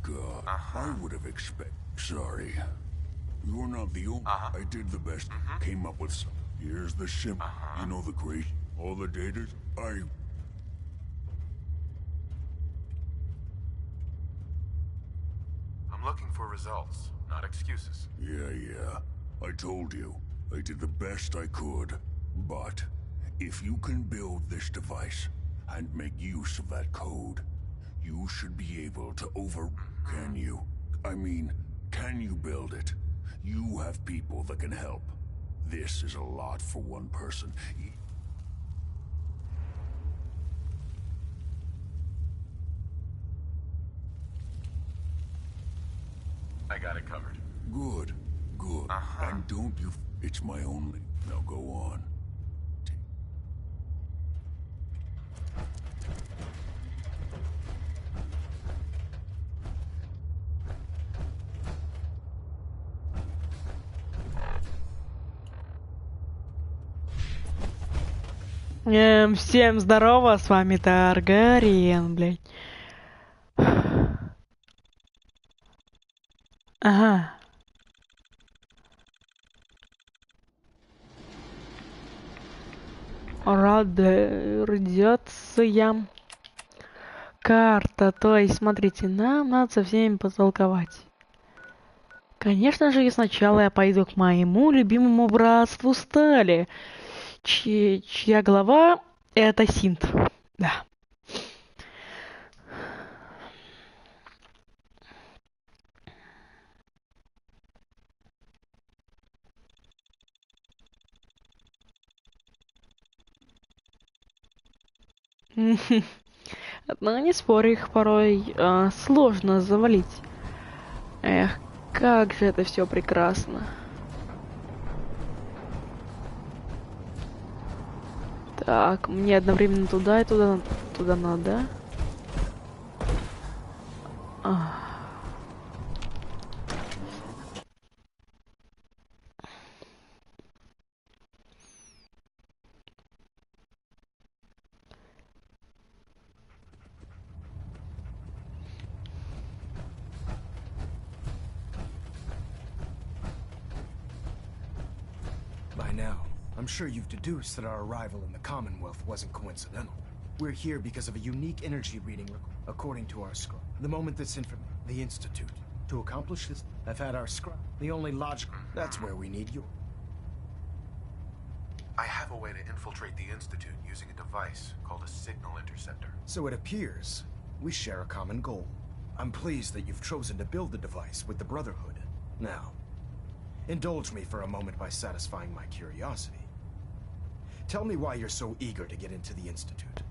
God, I would have expected. Sorry. You're not the only. I did the best. Came up with some. Here's the sim. You know the crazy. All the data. I'm looking for results, not excuses. Yeah. I told you. I did the best I could. But if you can build this device and make use of that code, you should be able to Can you? I mean, can you build it? You have people that can help. This is a lot for one person. I got it covered. Good. And don't you... It's my only... Now go on. Всем здорово, с вами Targarien, блядь. Ага. Радиация. Карта. То есть, смотрите, нам надо со всеми потолковать. Конечно же, и сначала я пойду к моему любимому братству Стали, чья глава это Синт. Да. Но не спорю, их порой сложно завалить. Эх, как же это все прекрасно. Так, мне одновременно туда и туда надо. By now, I'm sure you've deduced that our arrival in the Commonwealth wasn't coincidental. We're here because of a unique energy reading according to our scribe. The moment this the Institute. To accomplish this, I've had our scribe. The only logical... That's where we need you. I have a way to infiltrate the Institute using a device called a signal interceptor. So it appears we share a common goal. I'm pleased that you've chosen to build the device with the Brotherhood. Now, indulge me for a moment by satisfying my curiosity. Tell me why you're so eager to get into the Institute.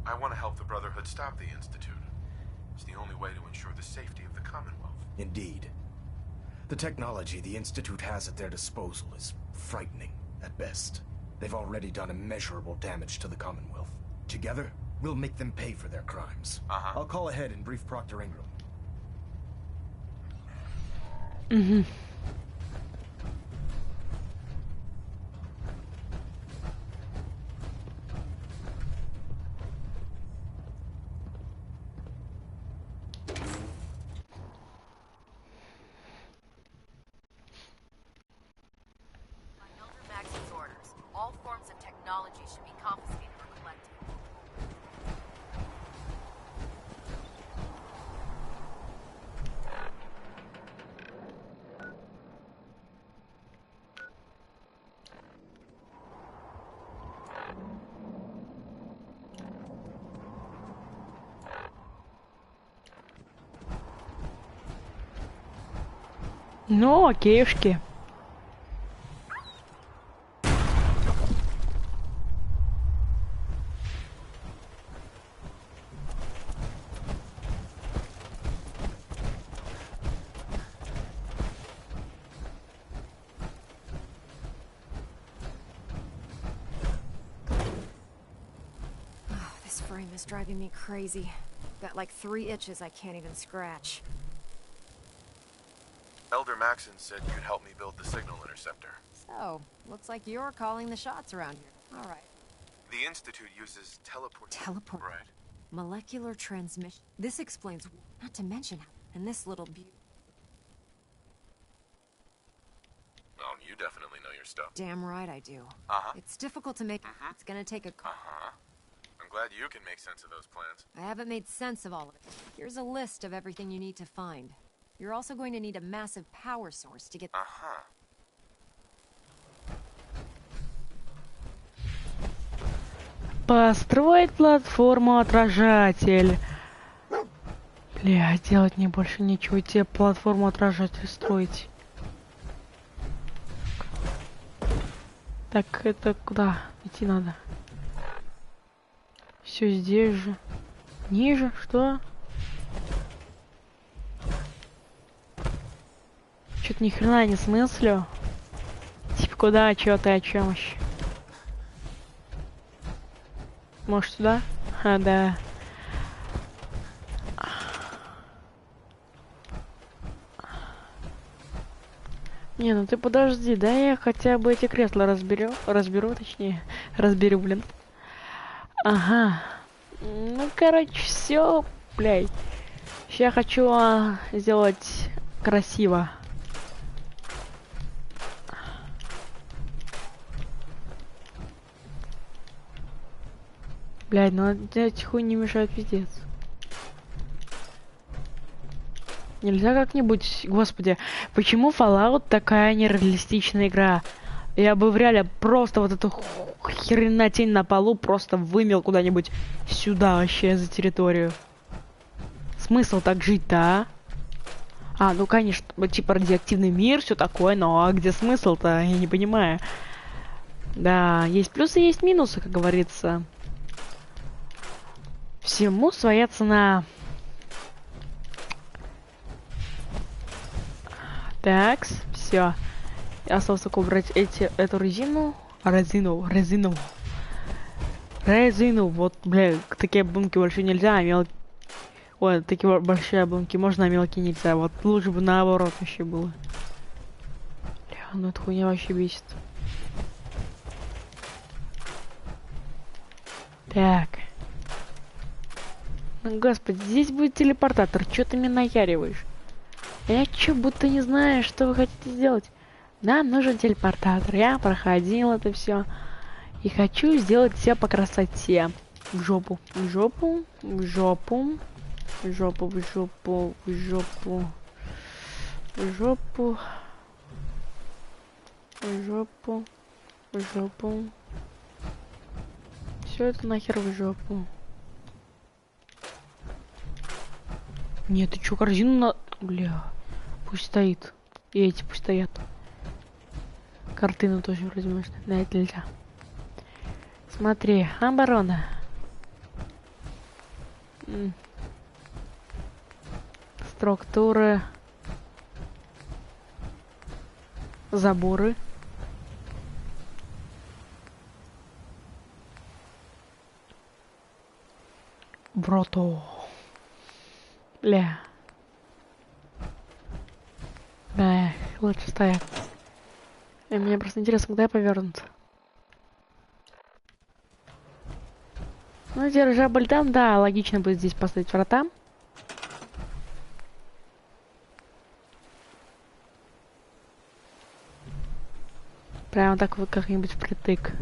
I want to help the Brotherhood stop the Institute. It's the only way to ensure the safety of the Commonwealth. Indeed. The technology the Institute has at their disposal is frightening, at best. They've already done immeasurable damage to the Commonwealth. Together, we'll make them pay for their crimes. I'll call ahead and brief Proctor Ingram. Should be confiscated or collected. Ну, окейшки. Is driving me crazy. Got like 3 itches I can't even scratch. Elder Maxon said you'd help me build the signal interceptor. So, looks like you're calling the shots around here. All right. The Institute uses teleport. Teleport? Right. Molecular transmission. This explains, not to mention, and this little Oh, you definitely know your stuff. Damn right I do. Uh-huh. It's difficult to make. It's gonna take a. Uh-huh. I'm glad you can make sense of those plans. I haven't made sense of all of it. Here's a list of everything you need to find. You're also going to need a massive power source to get. Uh-huh. Построить платформу-отражатель. Бля, делать мне больше нечего. Тебе платформу-отражатель строить. Так, это куда идти надо? Все здесь же. Ниже, что? Чё-то ни хрена не смыслю. Типа куда, чё ты, о чем еще? Может сюда? А, да. Не, ну ты подожди, да я хотя бы эти кресла разберу, блин. Ага. Ну, короче, все, блядь. Сейчас я хочу сделать красиво. Блядь, ну эти хуй не мешают, пиздец. Нельзя как-нибудь... Господи, почему Fallout такая нереалистичная игра? Я бы в реале просто вот эту хренотень на полу просто вымел куда-нибудь сюда вообще за территорию. Смысл так жить-то, а? Ну, конечно, типа радиоактивный мир, все такое, но а где смысл-то? Я не понимаю. Да, есть плюсы, есть минусы, как говорится. Всему своя цена. Так, все. Осталось только убрать эту резину. Резину. Вот, бля, такие обломки больше нельзя, а мелкие... Ой, такие большие обломки можно, а мелкие нельзя. Вот лучше бы наоборот вообще было. Бля, ну эта хуйня вообще бесит. Так. Ну, господи, здесь будет телепортатор. Чё ты меня наяриваешь? Я чё, будто не знаю, что вы хотите сделать. Нам нужен телепортатор. Я проходил это все. И хочу сделать все по красоте. В жопу. В жопу. В жопу. В жопу. В жопу. В жопу. В жопу. В жопу. В жопу. Все это нахер в жопу. Нет, ты чё, корзину на... Бля. Пусть стоит. И эти пусть стоят. Картину тоже вроде можно. Да, это нельзя. Смотри, оборона. Структуры. Заборы. Брото. Бля. Да, лучше стоять. Мне просто интересно, когда я повернут. Ну, дирижабль там, да, логично будет здесь поставить врата. Прямо так вот как-нибудь впритык.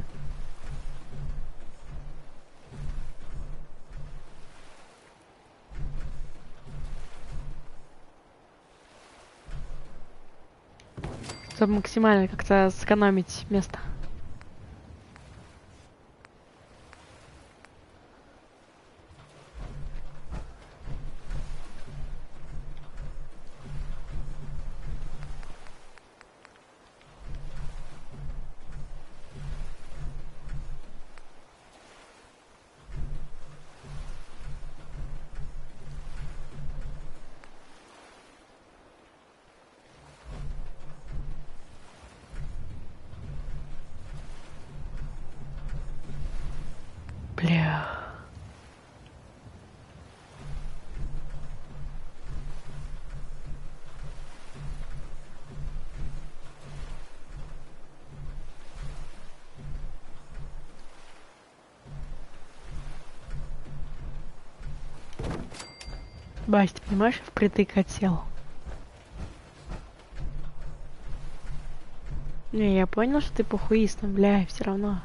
Чтобы максимально как-то сэкономить место. Бась, ты понимаешь, впритык хотел. Не, я понял, что ты похуист, но, бля, все равно.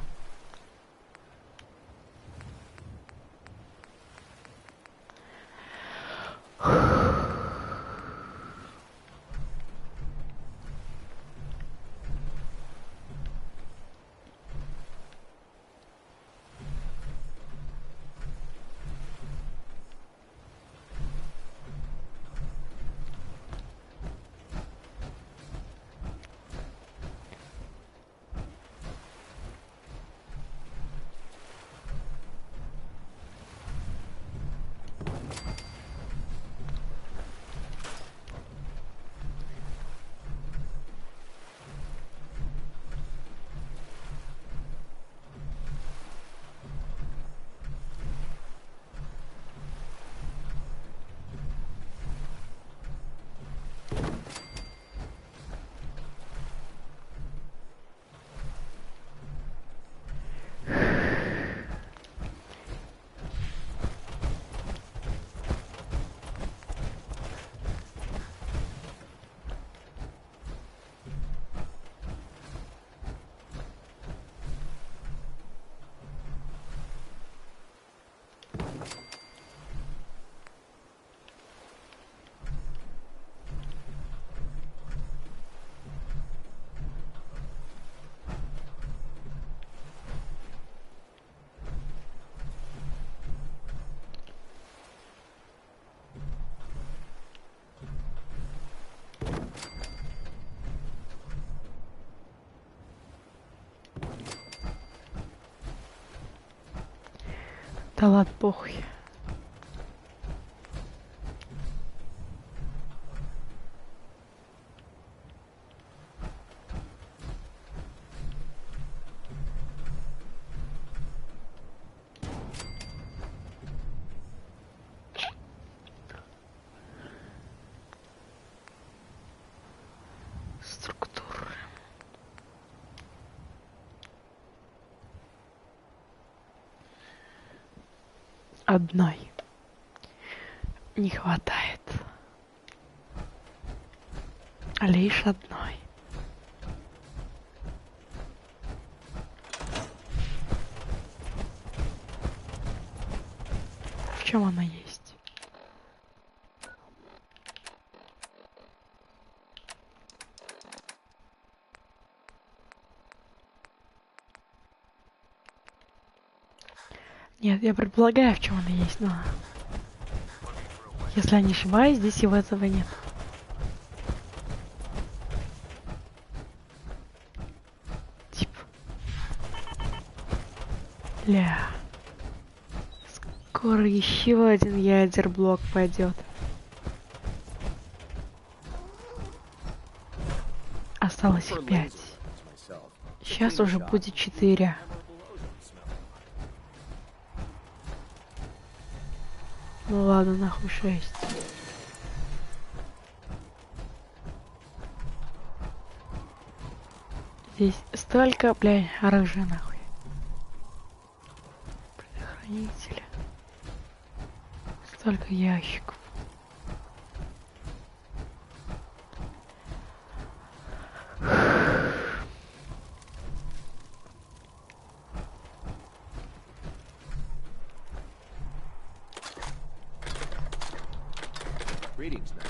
Да ладно, похуй. Структуры. Одной не хватает, а лишь одной. В чем она есть? Нет, я предполагаю, в чем она есть, но если я не ошибаюсь, здесь его этого нет. Тип. Ля. Скоро еще один ядерблок пойдет. Осталось их 5. Сейчас уже будет 4. Ну ладно, нахуй 6. Здесь столько, бля, оружия нахуй. Предохранители. Столько ящиков. Greetings, man.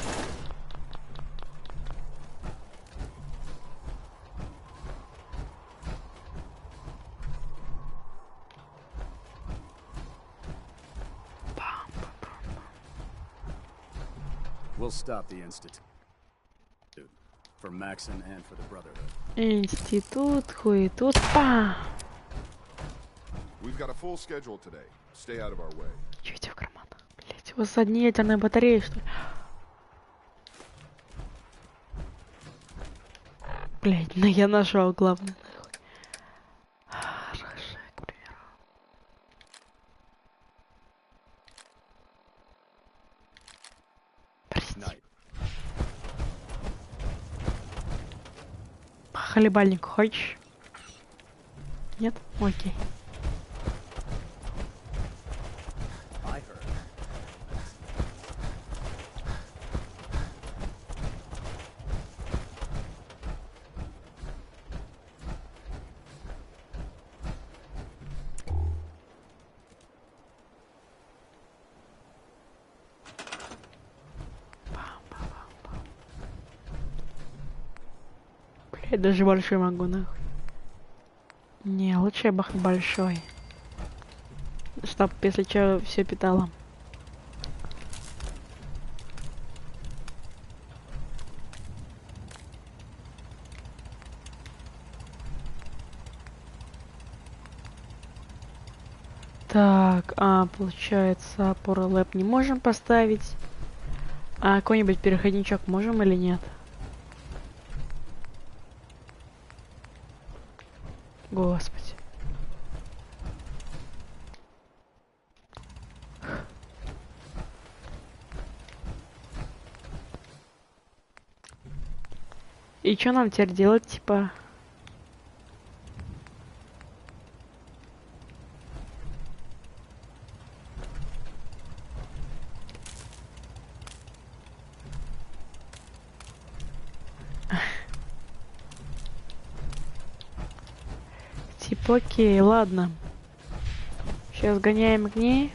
We'll stop the institute for Maxon and for the Brotherhood. Институт, хуетут, па! We've got a full schedule today. Stay out of our way. Чё у тебя в карманах? Блять, у вас одни ядерные батареи, что ли? Блять, ну я нашел главное, нахуй. Хорошо, к примеру. Прости. Хлебальник хочешь? Нет? Окей. Я даже большой могу, нахуй. Не, лучше я бахну большой. Чтоб, если что, все питало. Так, получается, опору лэп не можем поставить. А какой-нибудь переходничок можем или нет? Господи. И что нам теперь делать, типа? Типа, окей, ладно. Сейчас гоняем к ней.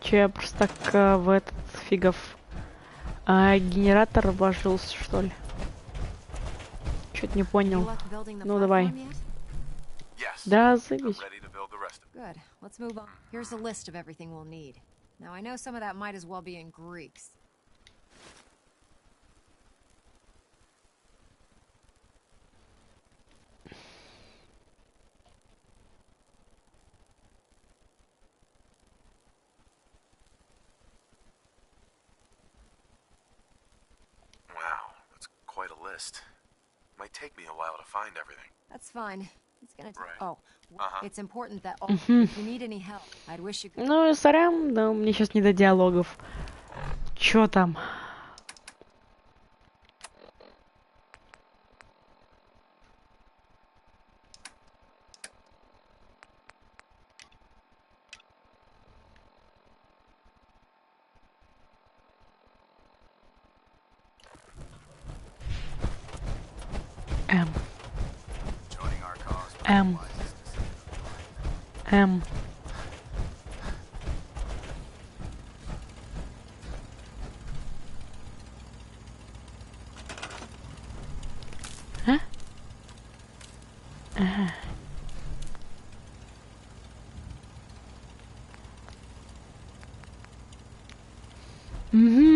Че, я просто так в этот фигов генератор вложился, что ли? Чё-то не понял. Ну, давай. Да, завись. Good. Let's move on. Here's a list of everything we'll need. Now, I know some of that might as well be in Greeks. Wow, that's quite a list. Might take me a while to find everything. That's fine. It's gonna take... Right. Oh, it's important that all... If you need any help, I'd wish you could... Ну, сорян, да, мне сейчас не до диалогов. Чё там? М. А? Ага. Угу.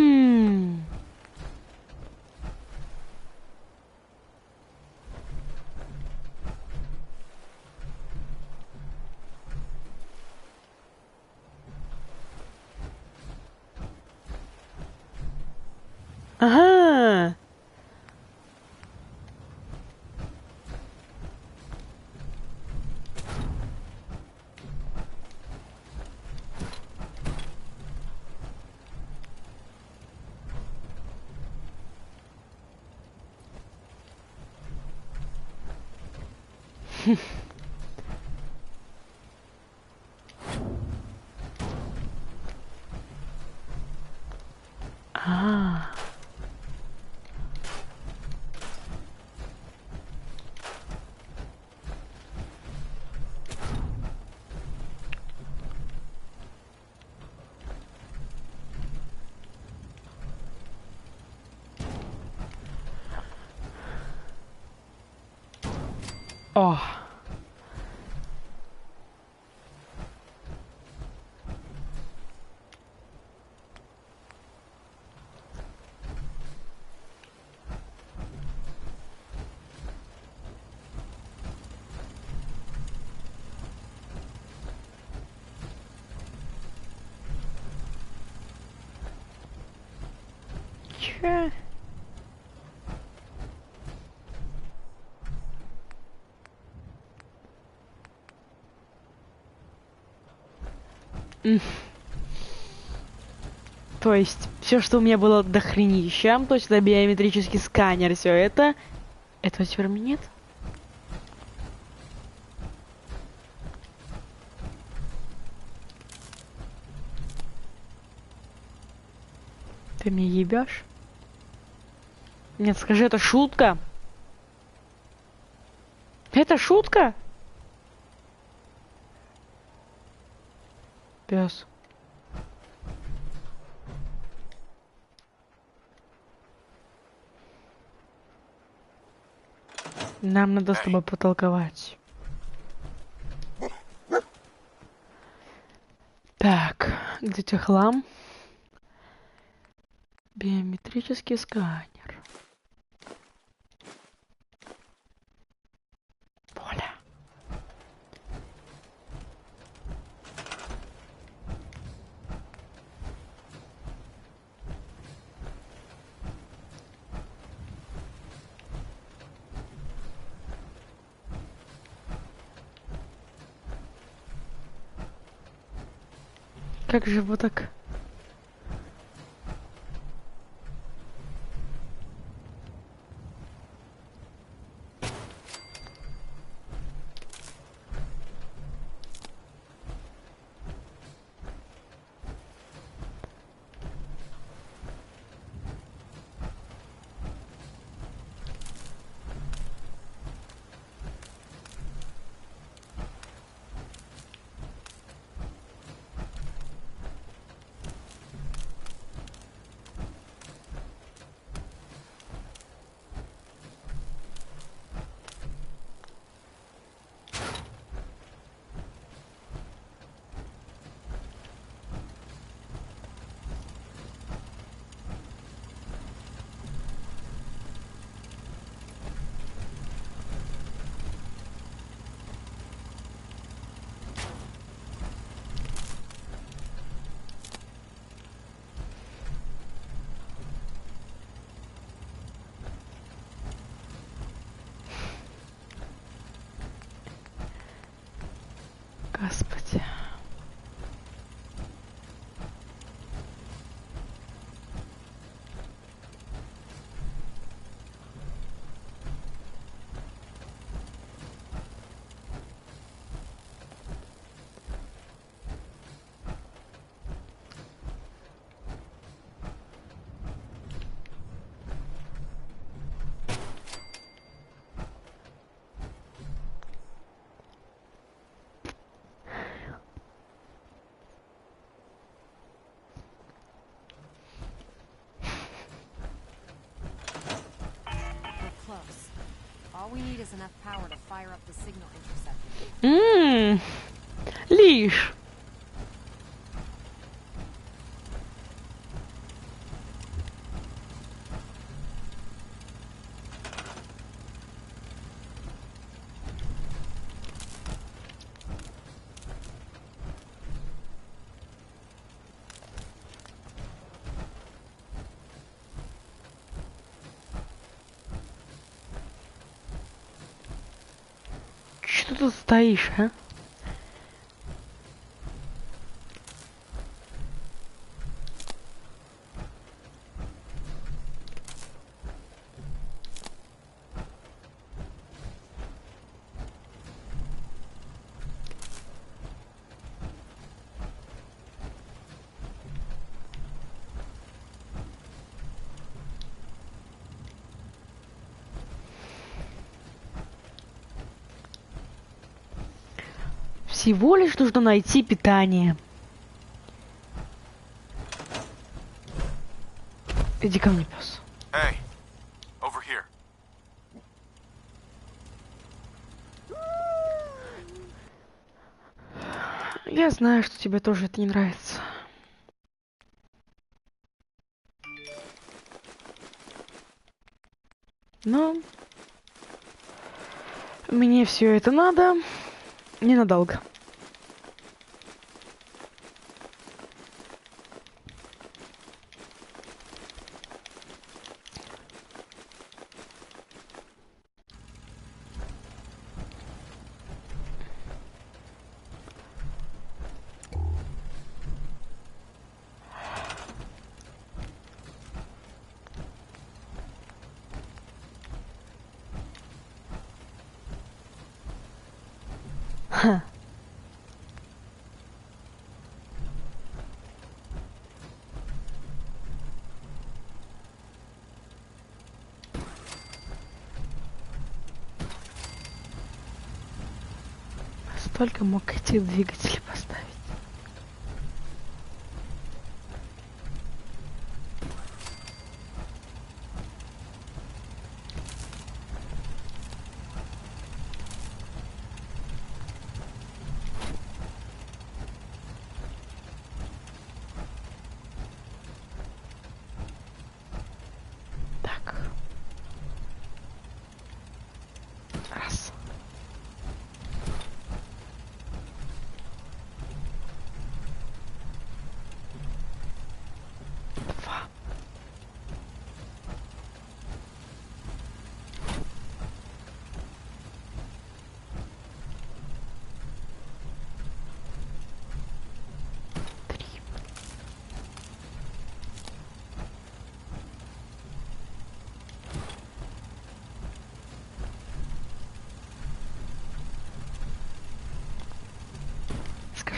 Ага. А. О. Чё? То есть, все, что у меня было дохренища, то есть это биометрический сканер, все это... Этого теперь у меня нет? Ты меня ебешь? Нет, скажи, это шутка? Это шутка? Пес. Нам надо с тобой потолковать. Так, где у тебя хлам? Биометрический сканер. Поля. Как же вот так? Господи. All we need is enough power to fire up the signal interceptor. Лишь. Что тут стоишь, а? Всего лишь нужно найти питание. Иди ко мне, пес. Hey, over here. Я знаю, что тебе тоже это не нравится. Но мне все это надо ненадолго. Ха. Столько мог эти двигатели поставить.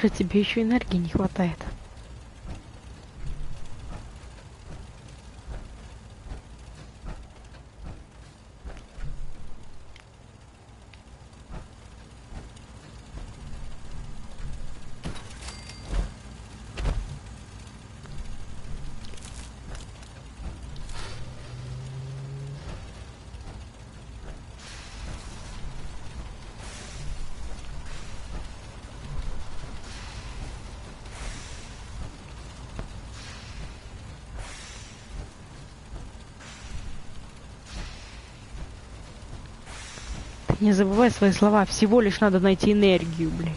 Похоже, тебе еще энергии не хватает. Не забывай свои слова, всего лишь надо найти энергию, блин.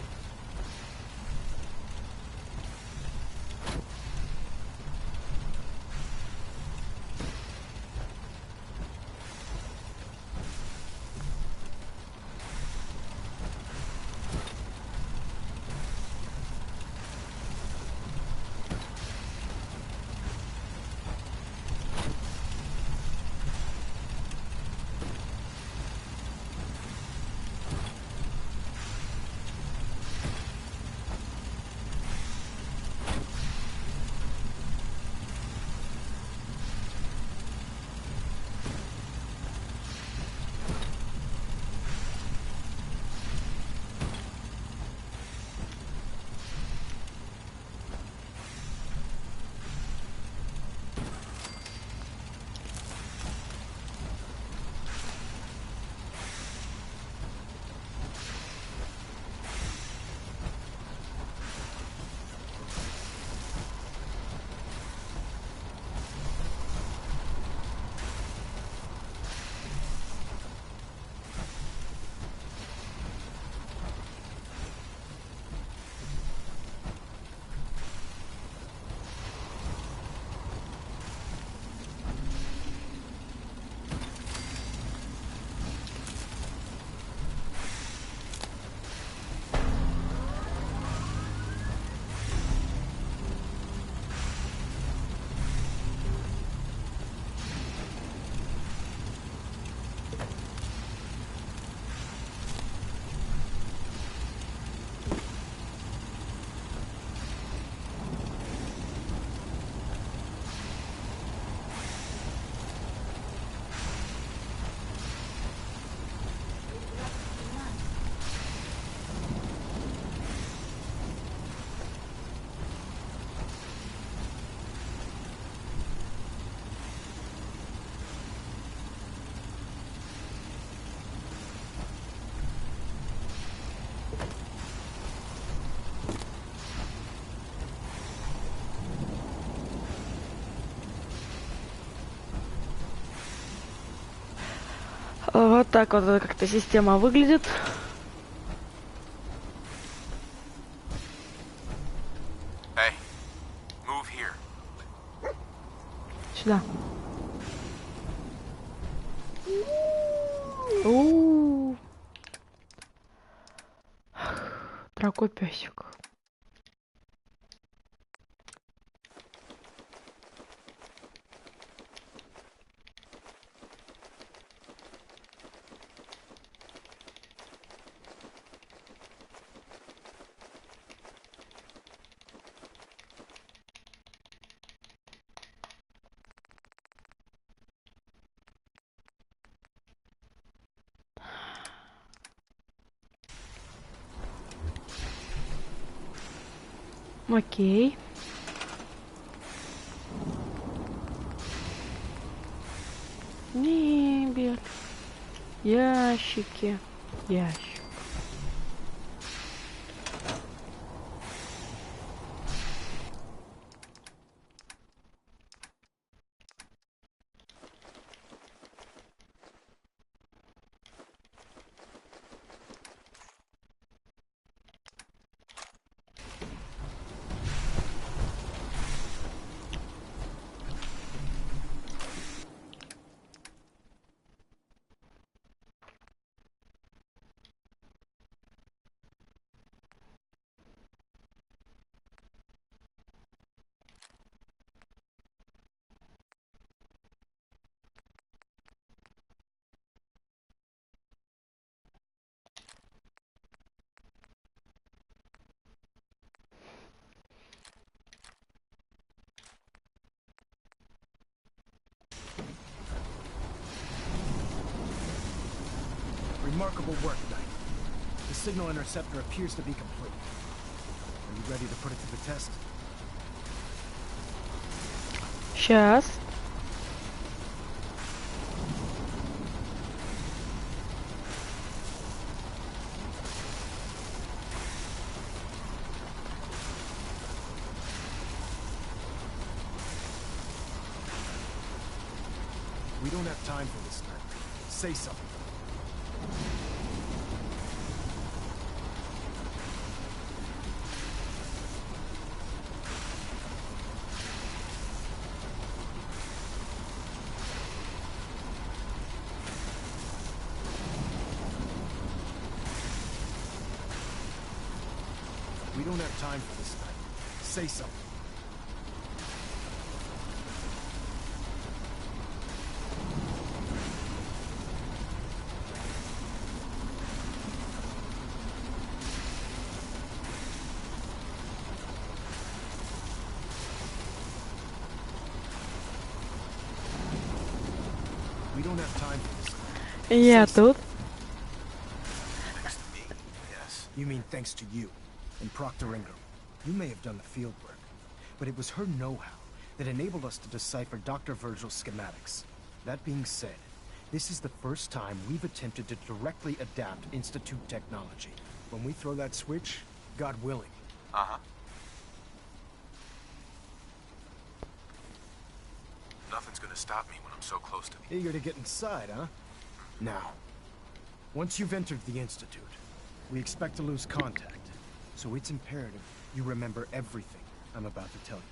Вот так вот как-то система выглядит. Hey, move here. Сюда. У-у-у. Дорогой песик. Окей. Мебель. Ящики. Ящик. Remarkable work, Knight. The signal interceptor appears to be complete. Are you ready to put it to the test? Сейчас. We don't have time for this, Knight. Say something. We don't have time for this, Knight. Say something. We don't have time for this. Я тут. Thanks to me, yes. You mean thanks to you and Proctor Ingram. You may have done the field work, but it was her know-how that enabled us to decipher Dr. Virgil's schematics. That being said, this is the first time we've attempted to directly adapt Institute technology. When we throw that switch, God willing. Uh-huh. Nothing's gonna stop me when I'm so close to the... Eager to get inside, huh? Now, once you've entered the Institute, we expect to lose contact. So it's imperative you remember everything I'm about to tell you.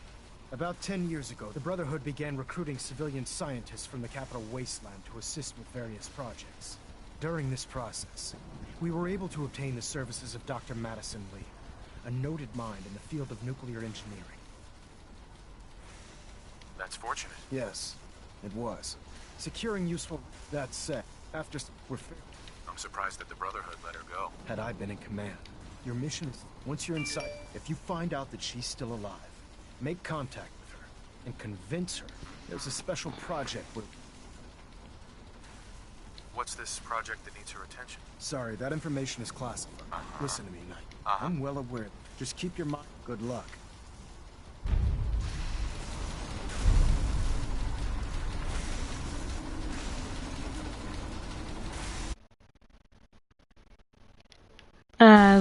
About 10 years ago, the Brotherhood began recruiting civilian scientists from the capital wasteland to assist with various projects. During this process, we were able to obtain the services of Dr. Madison Lee, a noted mind in the field of nuclear engineering. That's fortunate. Yes, it was. Securing useful... That said, after we're... I'm surprised that the Brotherhood let her go. Had I been in command, your mission is, once you're inside, if you find out that she's still alive, make contact with her and convince her there's a special project with... What's this project that needs her attention? Sorry, that information is classified. Listen to me, Knight. I'm well aware. Just keep your mind... Good luck.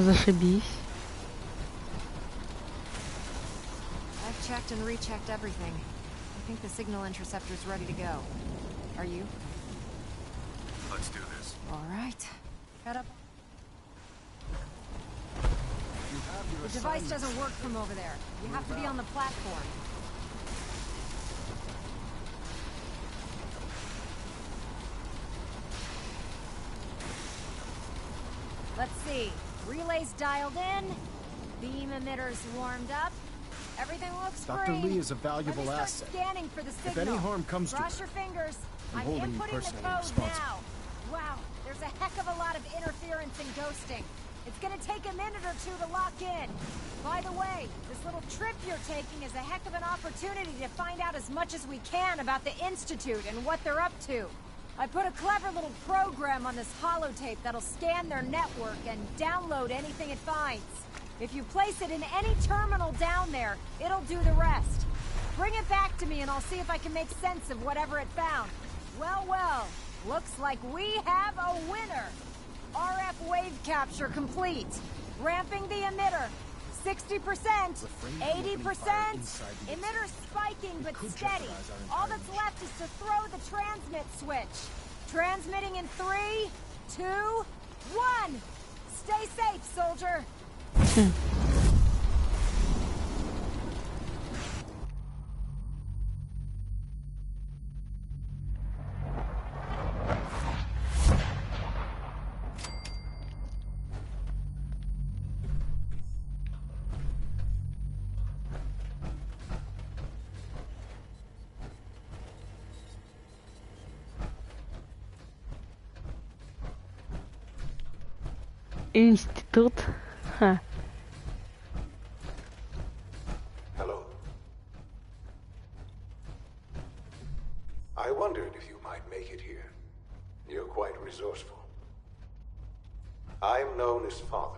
Зашибись. I've checked and rechecked everything. I think the signal interceptor's ready to go. Are you? Let's do this. All right. Head up. The device doesn't work from over there. You have to be on the platform. Let's see. Relays dialed in. Beam emitters warmed up. Everything looks Dr. green. Lee is a valuable Let me start asset. Scanning for the signal. If any harm comes to Cross her, your fingers. I'm I'm holding you inputting the personally code responsible. now. Wow, there's a heck of a lot of interference and ghosting. It's gonna take a minute or two to lock in. By the way, this little trip you're taking is a heck of an opportunity to find out as much as we can about the Institute and what they're up to. I put a clever little program on this holotape that'll scan their network and download anything it finds. If you place it in any terminal down there, it'll do the rest. Bring it back to me and I'll see if I can make sense of whatever it found. Well, well, looks like we have a winner. RF wave capture complete. Ramping the emitter. 60%, 80%, emitter spiking but steady. All that's left is to throw the transmit switch. Transmitting in 3, 2, 1. Stay safe, soldier. Институт. Ха. Hello. I wondered if you might make it here. You're quite resourceful. I'm known as Father.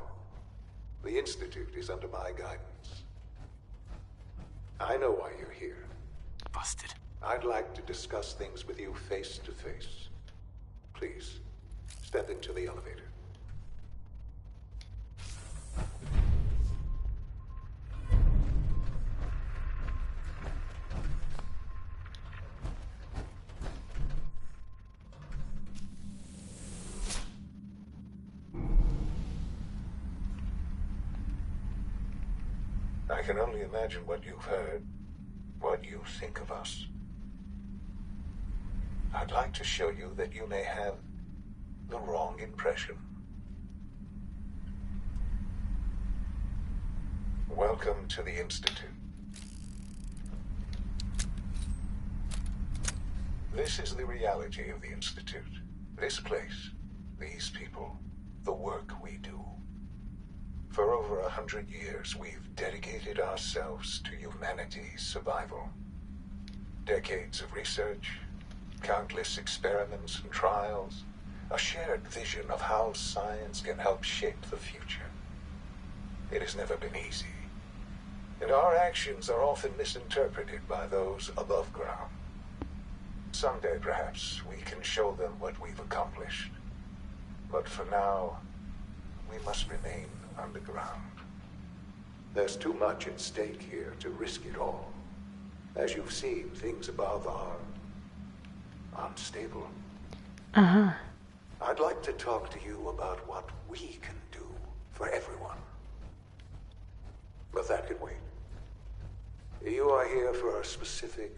The Institute is under my guidance. I know why you're here. Busted. I'd like to discuss things with you face to face. Please, step into the elevator. I can only imagine what you've heard, what you think of us. I'd like to show you that you may have the wrong impression. Welcome to the Institute. This is the reality of the Institute. This place, these people, the work we do. For over 100 years, we've dedicated ourselves to humanity's survival. Decades of research, countless experiments and trials, a shared vision of how science can help shape the future. It has never been easy, and our actions are often misinterpreted by those above ground. Someday, perhaps, we can show them what we've accomplished. But for now, we must remain underground. There's too much at stake here to risk it all. As you've seen, things above are unstable. I'd like to talk to you about what we can do for everyone. But that can wait. You are here for a specific,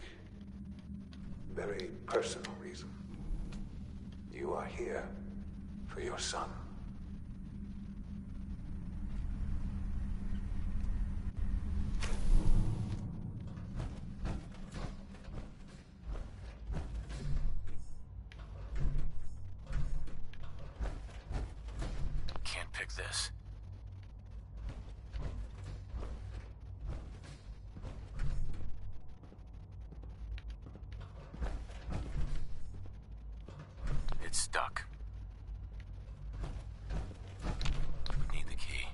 very personal reason. You are here for your son. Can't pick this. It's stuck. Need the key.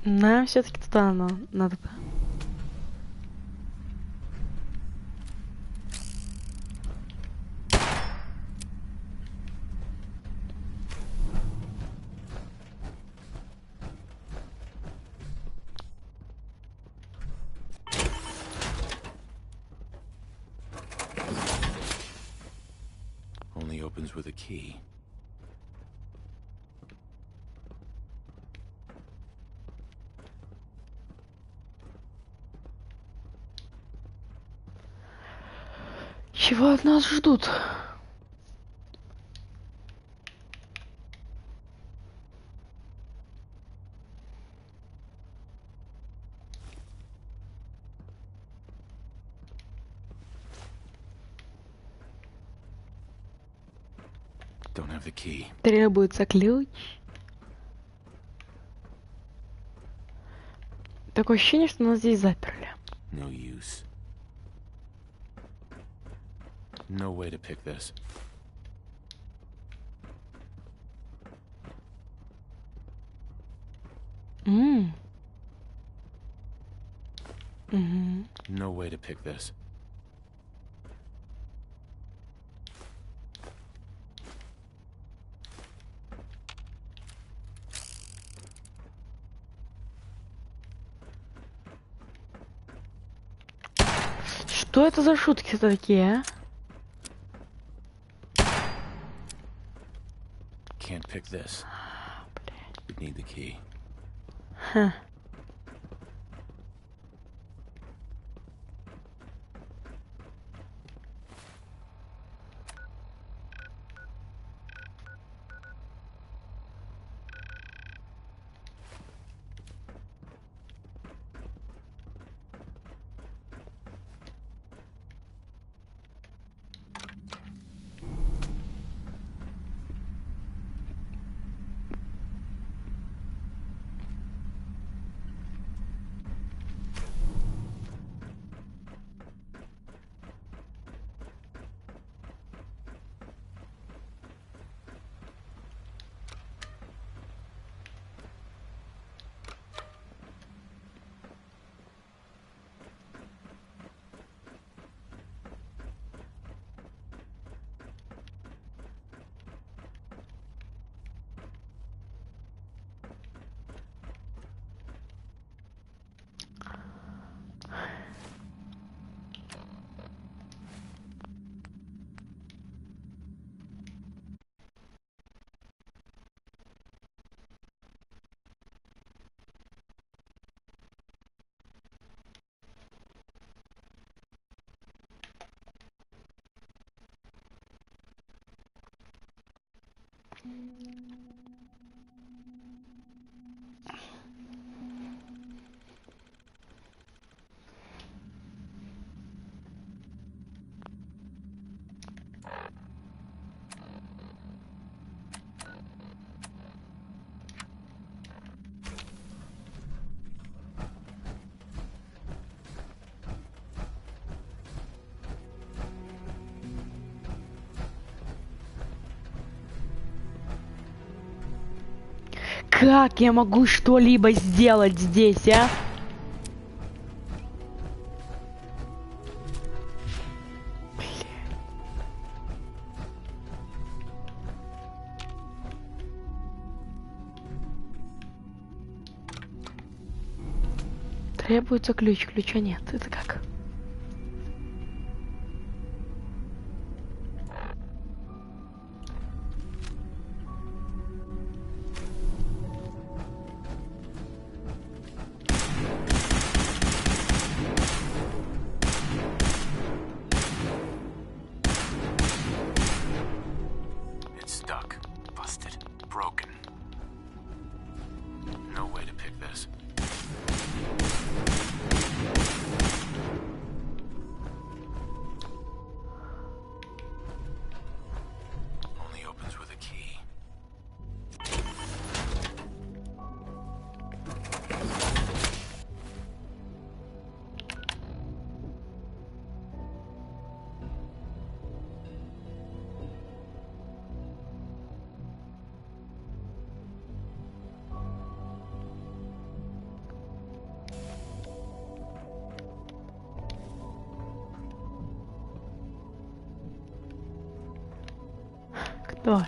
Нам все-таки туда надо. Only opens with a key. Чего от нас ждут? Don't have the key. Требуется ключ. Такое ощущение, что нас здесь заперли. No use. No way to pick this. No way to pick this. Что это за шутки такие, а? Can't pick this. We'd need the key. Huh. Как я могу что-либо сделать здесь, а? Требуется ключ, ключа нет. Это как? Кто ж?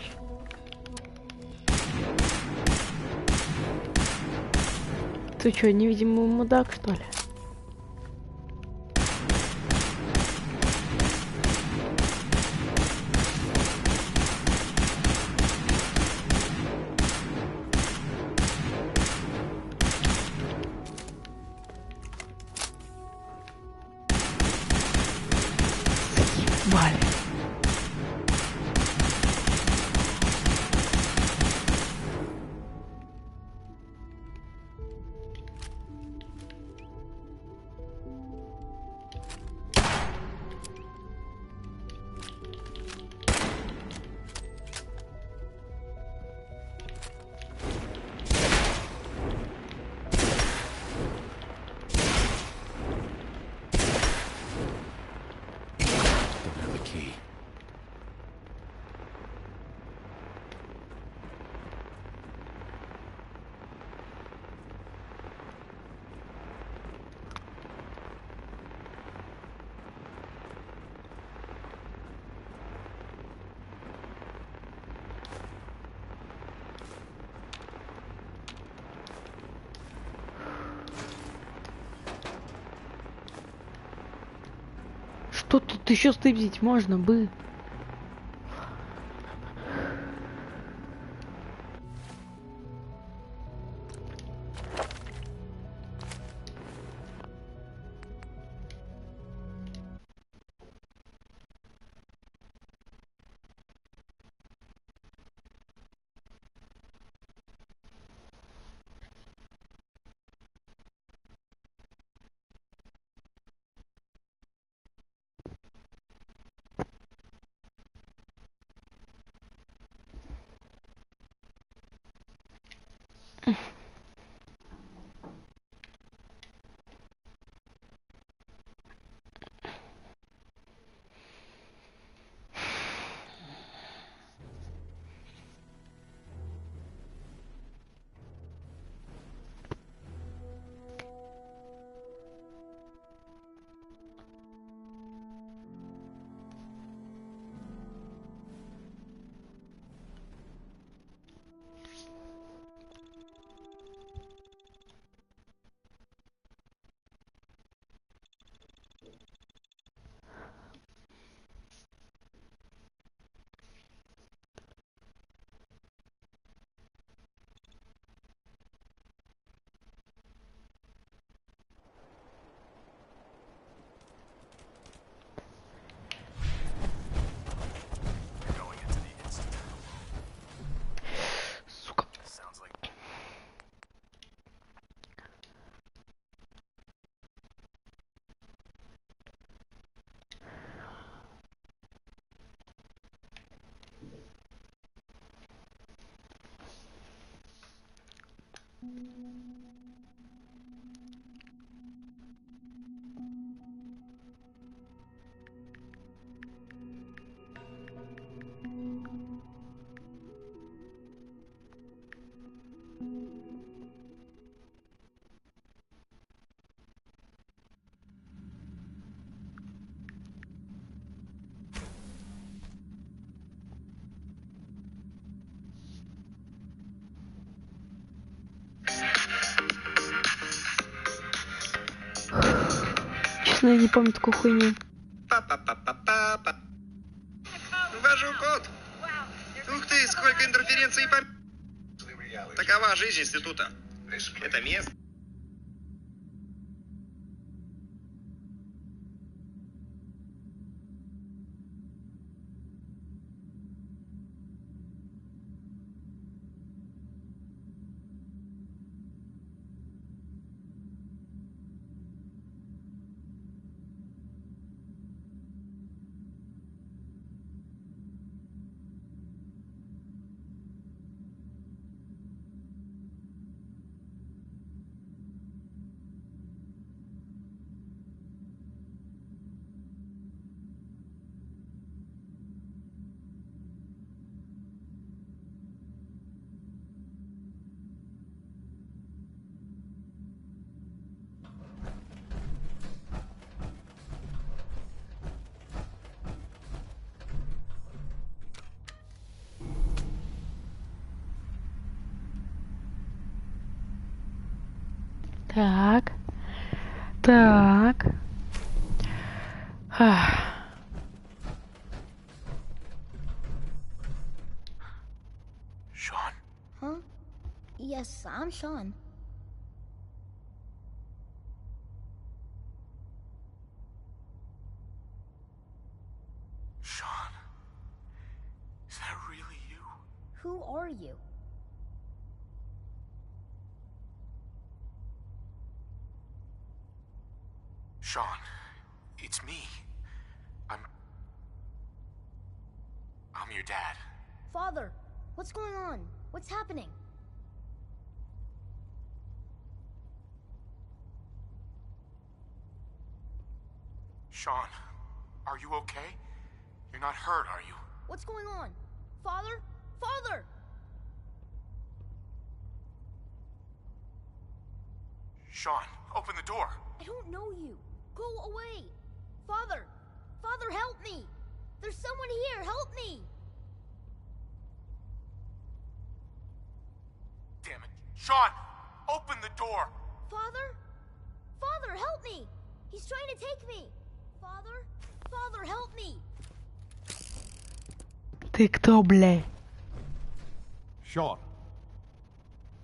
Ты чё, невидимый мудак, что ли? Валя. Что тут еще стыбзить можно бы? Честно, я не помню такую хуйню. Ввожу код. Ух ты, сколько интерференций по... Такова жизнь института. Это место. Так. Так. Sean? Huh? Yes, I'm Sean. Sean? Is that really you? Who are you? Sean, it's me. I'm your dad. Father, what's going on? What's happening? Sean, are you okay? You're not hurt, are you? What's going on? Father? Father! Sean, open the door. I don't know you. Go away. Father! Father, help me! There's someone here. Help me! Damn it. Sean, open the door. Father? Father, help me! He's trying to take me! Father? Father, help me! Ты кто, бля? Sean.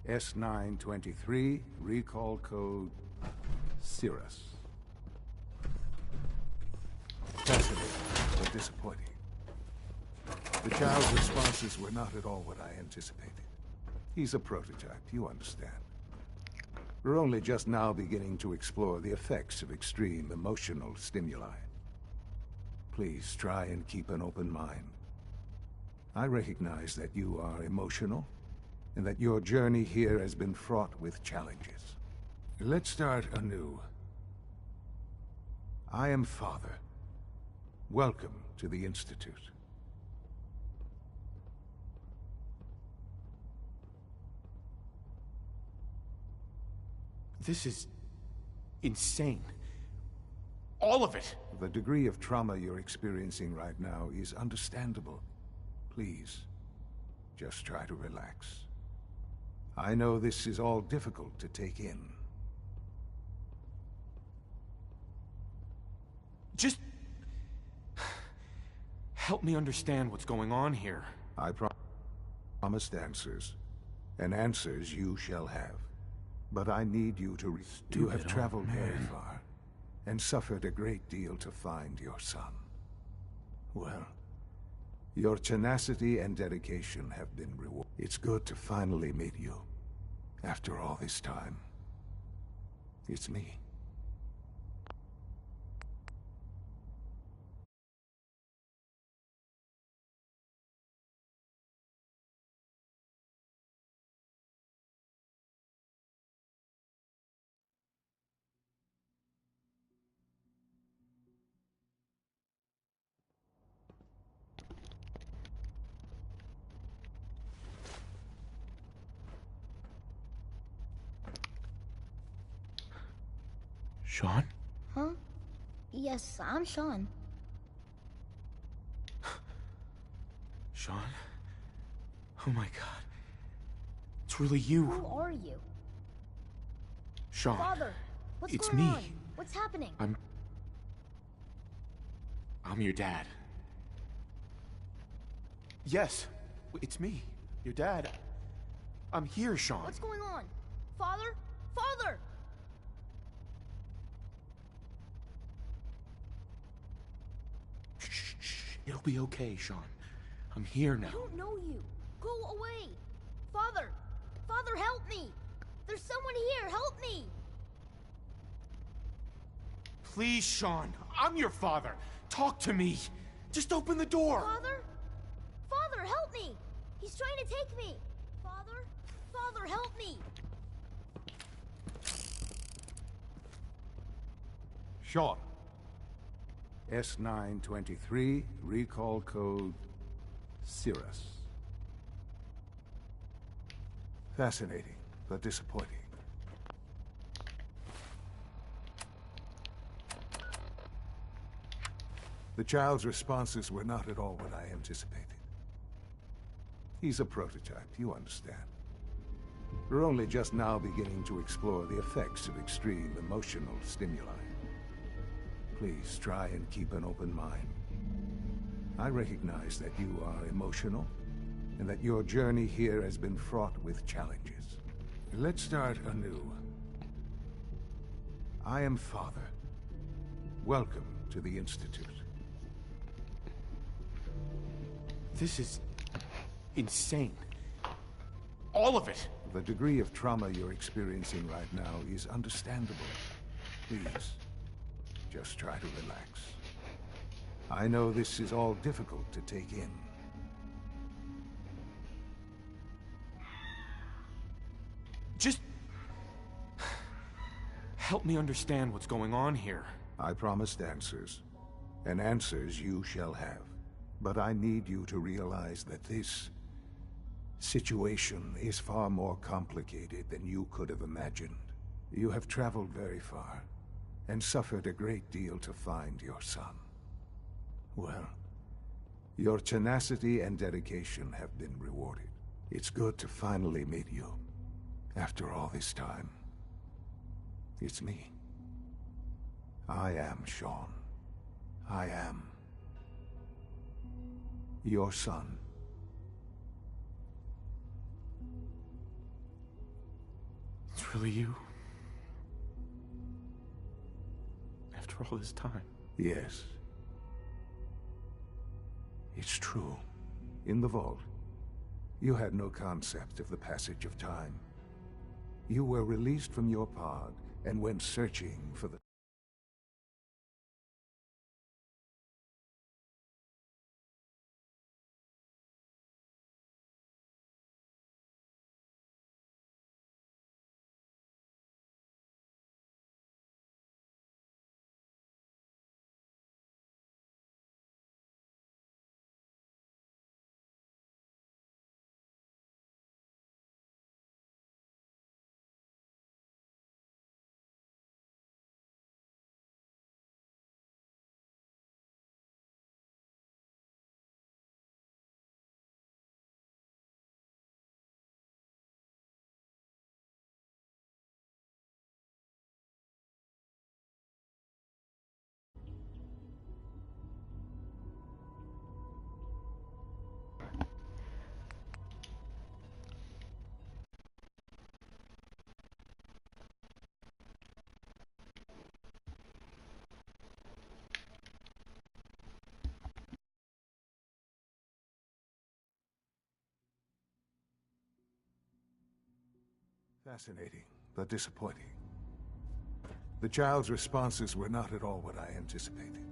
S923, recall code Cirrus. Fascinating, but disappointing. The child's responses were not at all what I anticipated. He's a prototype, you understand. We're only just now beginning to explore the effects of extreme emotional stimuli. Please try and keep an open mind. I recognize that you are emotional, and that your journey here has been fraught with challenges. Let's start anew. I am Father. Welcome to the Institute. This is insane. All of it. The degree of trauma you're experiencing right now is understandable. Please, just try to relax. I know this is all difficult to take in. Just help me understand what's going on here. I promised answers, and answers you shall have. But I need you to You have traveled very far, and suffered a great deal to find your son. Well, your tenacity and dedication have been rewarded. It's good to finally meet you. After all this time. It's me. Sean? Huh? Yes, I'm Sean. Sean? Oh my god. It's really you. Who are you? Sean. Father, what's It's going me. on? What's happening? I'm your dad. Yes, it's me, your dad. I'm here, Sean. What's going on? Father? Father! Shh. It'll be okay, Sean. I'm here now. I don't know you. Go away. Father! Father, help me! There's someone here, help me! Please, Sean. I'm your father. Talk to me. Just open the door. Father? Father, help me! He's trying to take me! Father? Father, help me! Sean. S923, recall code Cirrus. Fascinating, but disappointing. The child's responses were not at all what I anticipated. He's a prototype, you understand. We're only just now beginning to explore the effects of extreme emotional stimuli. Please try and keep an open mind. I recognize that you are emotional, and that your journey here has been fraught with challenges. Let's start anew. I am Father. Welcome to the Institute. This is insane. All of it. The degree of trauma you're experiencing right now is understandable. Please, just try to relax. I know this is all difficult to take in. Just help me understand what's going on here. I promised answers, and answers you shall have. But I need you to realize that this situation is far more complicated than you could have imagined. You have traveled very far, and suffered a great deal to find your son. Well, your tenacity and dedication have been rewarded. It's good to finally meet you. After all this time, it's me. I am Sean. I am your son. It's really you? After all this time? Yes. It's true. In the vault, you had no concept of the passage of time. You were released from your pod and went searching for the... Fascinating, but disappointing. The child's responses were not at all what I anticipated.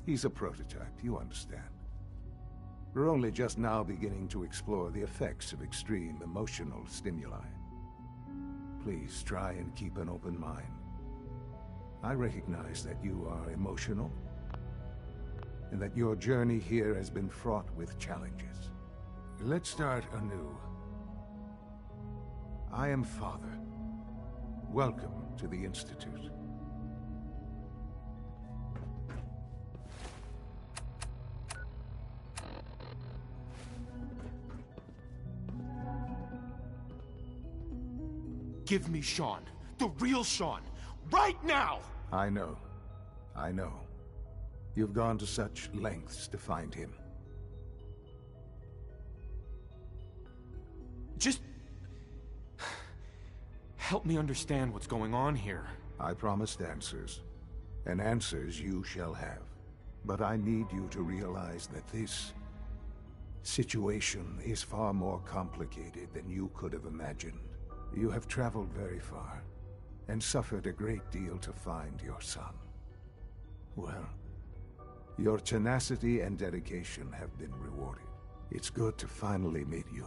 He's a prototype, you understand. We're only just now beginning to explore the effects of extreme emotional stimuli. Please try and keep an open mind. I recognize that you are emotional, and that your journey here has been fraught with challenges. Let's start anew. I am Father. Welcome to the Institute. Give me Sean. The real Sean. Right now! I know. I know. You've gone to such lengths to find him. Just... help me understand what's going on here. I promised answers, and answers you shall have. But I need you to realize that this situation is far more complicated than you could have imagined. You have traveled very far, and suffered a great deal to find your son. Well, your tenacity and dedication have been rewarded. It's good to finally meet you,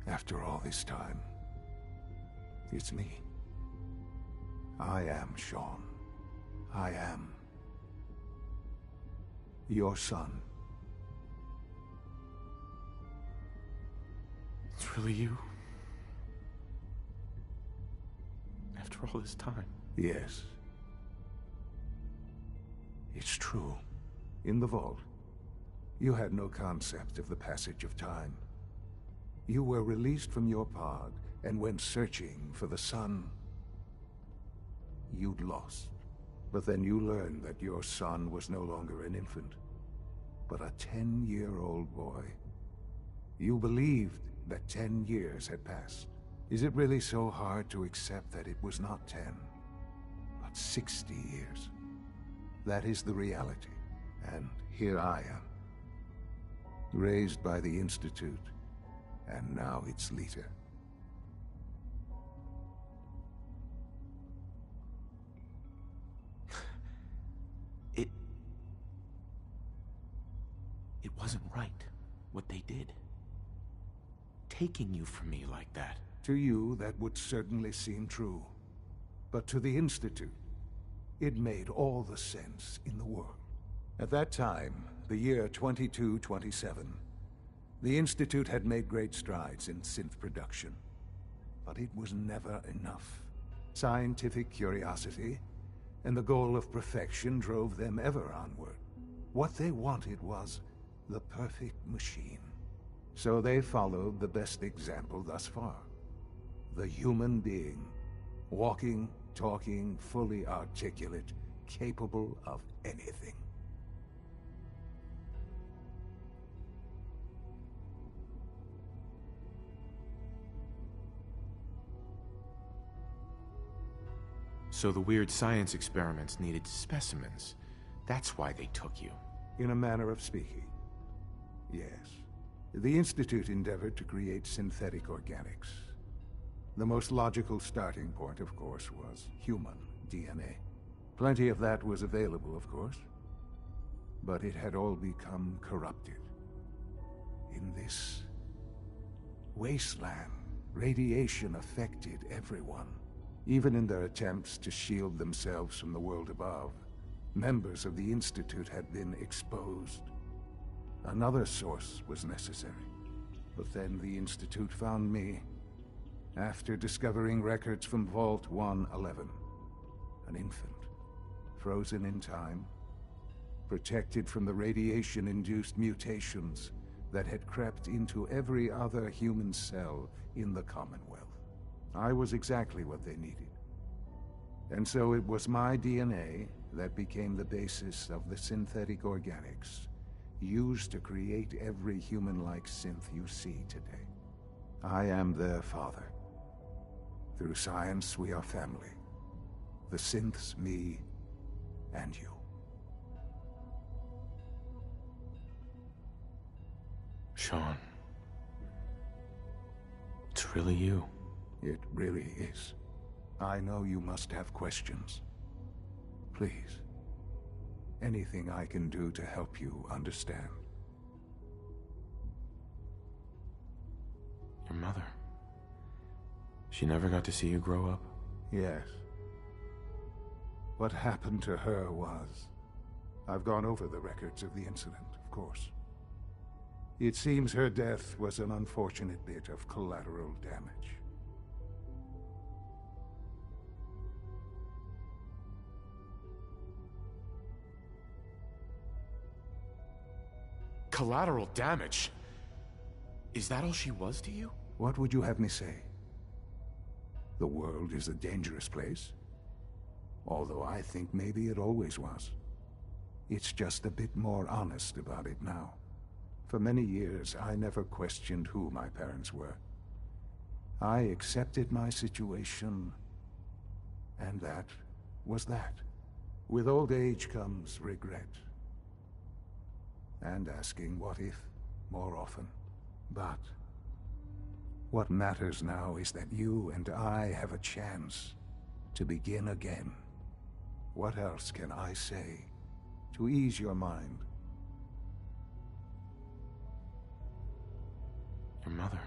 after all this time. It's me. I am Sean. I am your son. It's really you? After all this time? Yes. It's true. In the vault, you had no concept of the passage of time. You were released from your pod and went searching for the son you'd lost. But then you learned that your son was no longer an infant, but a 10-year-old boy. You believed that 10 years had passed. Is it really so hard to accept that it was not 10, but 60 years? That is the reality, and here I am, raised by the Institute, and now its leader. It wasn't right, what they did. Taking you from me like that. To you, that would certainly seem true. But to the Institute, it made all the sense in the world. At that time, the year 2227, the Institute had made great strides in synth production. But it was never enough. Scientific curiosity and the goal of perfection drove them ever onward. What they wanted was the perfect machine. So they followed the best example thus far. The human being, walking, talking, fully articulate, capable of anything. So the weird science experiments needed specimens. That's why they took you. In a manner of speaking, yes. The Institute endeavored to create synthetic organics. The most logical starting point, of course, was human DNA. Plenty of that was available, of course. But it had all become corrupted. In this wasteland, radiation affected everyone. Even in their attempts to shield themselves from the world above, members of the Institute had been exposed. Another source was necessary. But then the Institute found me, after discovering records from Vault 111. An infant, frozen in time, protected from the radiation-induced mutations that had crept into every other human cell in the Commonwealth. I was exactly what they needed. And so it was my DNA that became the basis of the synthetic organics used to create every human-like synth you see today. I am their father. Through science, we are family. The synths, me, and you. Sean. It's really you. It really is. I know you must have questions. Please. Anything I can do to help you understand. Your mother. She never got to see you grow up? Yes. What happened to her was... I've gone over the records of the incident, of course. It seems her death was an unfortunate bit of collateral damage. Collateral damage? Is that all she was to you? What would you have me say? The world is a dangerous place? Although I think maybe it always was. It's just a bit more honest about it now. For many years, I never questioned who my parents were. I accepted my situation, and that was that. With old age comes regret. And asking what if more often. But what matters now is that you and I have a chance to begin again. What else can I say to ease your mind? Your mother.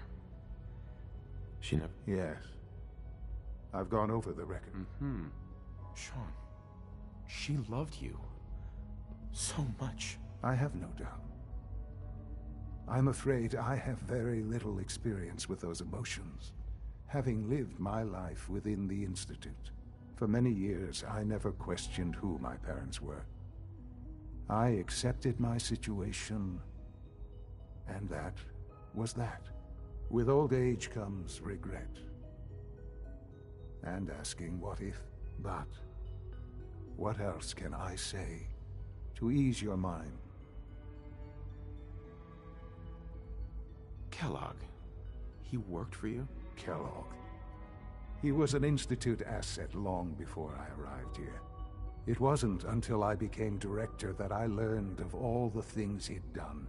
She never... Yes. I've gone over the record. Mm-hmm. Sean, she loved you so much. I have no doubt. I'm afraid I have very little experience with those emotions, having lived my life within the Institute. For many years, I never questioned who my parents were. I accepted my situation, and that was that. With old age comes regret. And asking what if, but what else can I say to ease your mind? Kellogg. He worked for you? Kellogg. He was an Institute asset long before I arrived here. It wasn't until I became director that I learned of all the things he'd done.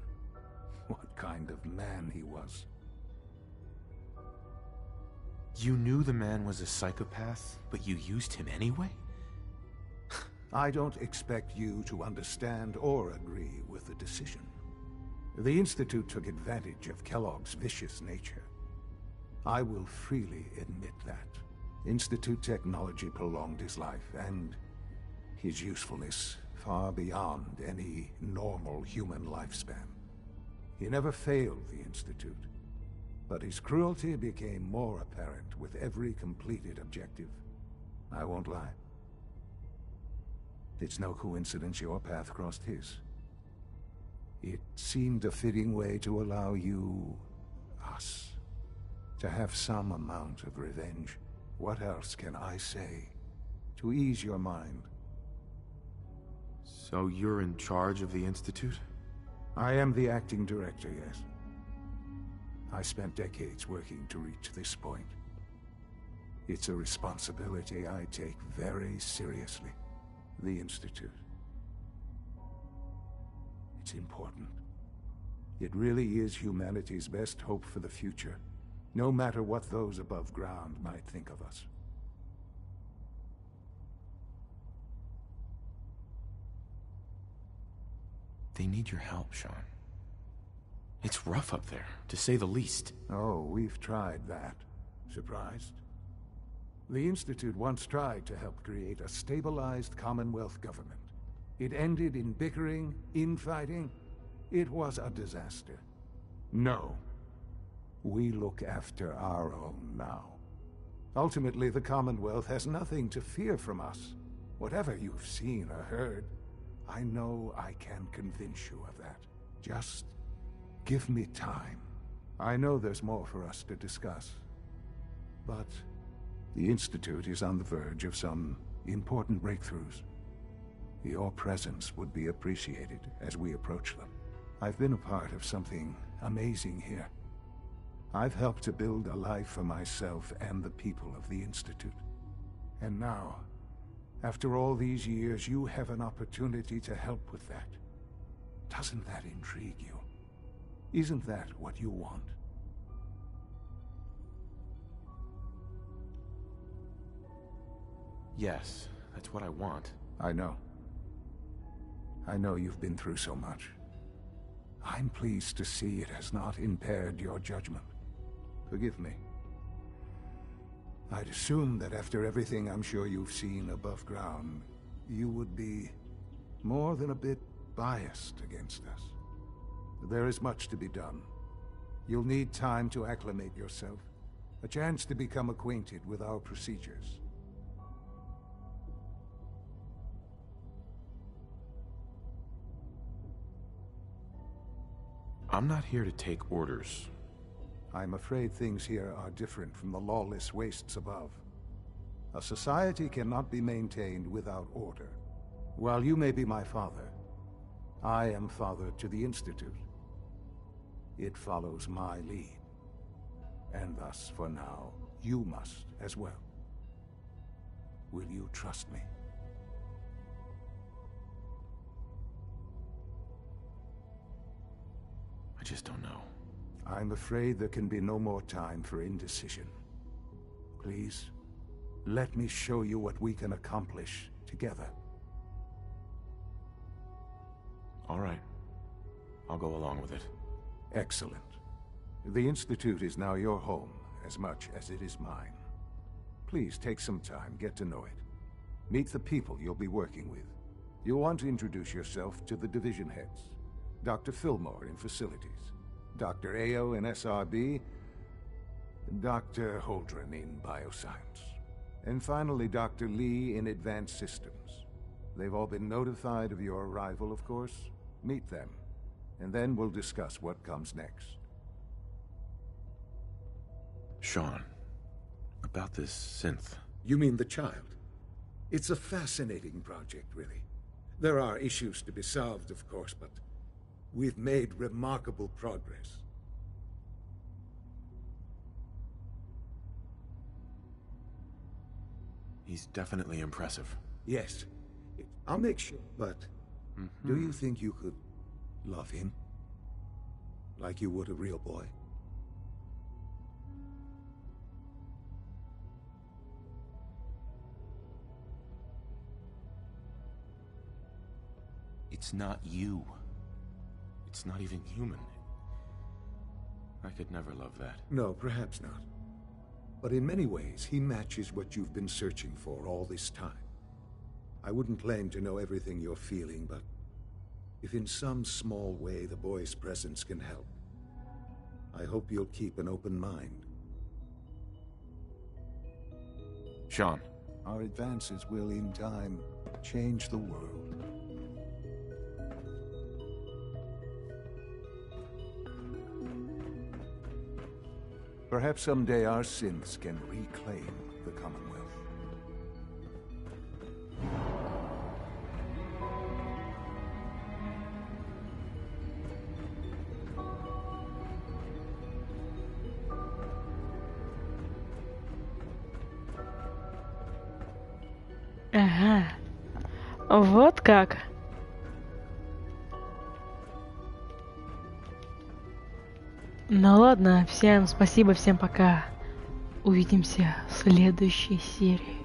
What kind of man he was. You knew the man was a psychopath, but you used him anyway? I don't expect you to understand or agree with the decision. The Institute took advantage of Kellogg's vicious nature. I will freely admit that. Institute technology prolonged his life, and his usefulness far beyond any normal human lifespan. He never failed the Institute, but his cruelty became more apparent with every completed objective. I won't lie. It's no coincidence your path crossed his. It seemed a fitting way to allow you, us, to have some amount of revenge. What else can I say to ease your mind? So you're in charge of the Institute? I am the acting director, yes. I spent decades working to reach this point. It's a responsibility I take very seriously. The Institute. It's important. It really is humanity's best hope for the future, no matter what those above ground might think of us. They need your help, Sean. It's rough up there, to say the least. Oh, we've tried that. Surprised? The Institute once tried to help create a stabilized Commonwealth government. It ended in bickering, infighting. It was a disaster. No. We look after our own now. Ultimately, the Commonwealth has nothing to fear from us. Whatever you've seen or heard, I know I can convince you of that. Just give me time. I know there's more for us to discuss. But the Institute is on the verge of some important breakthroughs. Your presence would be appreciated as we approach them. I've been a part of something amazing here. I've helped to build a life for myself and the people of the Institute. And now, after all these years, you have an opportunity to help with that. Doesn't that intrigue you? Isn't that what you want? Yes, that's what I want. I know. I know you've been through so much. I'm pleased to see it has not impaired your judgment. Forgive me. I'd assumed that after everything I'm sure you've seen above ground, you would be more than a bit biased against us. There is much to be done. You'll need time to acclimate yourself, a chance to become acquainted with our procedures. I'm not here to take orders. I'm afraid things here are different from the lawless wastes above. A society cannot be maintained without order. While you may be my father, I am father to the Institute. It follows my lead. And thus, for now, you must as well. Will you trust me? I just don't know. I'm afraid there can be no more time for indecision. Please, let me show you what we can accomplish together. All right. I'll go along with it. Excellent. The Institute is now your home, as much as it is mine. Please take some time, get to know it. Meet the people you'll be working with. You'll want to introduce yourself to the division heads. Dr. Fillmore in Facilities, Dr. Ao in SRB, Dr. Holdren in Bioscience, and finally Dr. Lee in Advanced Systems. They've all been notified of your arrival, of course. Meet them, and then we'll discuss what comes next. Sean, about this synth. You mean the child? It's a fascinating project, really. There are issues to be solved, of course, but we've made remarkable progress. He's definitely impressive. Yes. I'll make sure, but do you think you could love him? Like you would a real boy? It's not you. It's not even human. I could never love that. No, perhaps not. But in many ways, he matches what you've been searching for all this time. I wouldn't claim to know everything you're feeling, but if in some small way the boy's presence can help, I hope you'll keep an open mind. Sean. Our advances will, in time, change the world. Perhaps someday our synths can reclaim the Commonwealth. Ага. Вот как. Ну ладно, всем спасибо, всем пока. Увидимся в следующей серии.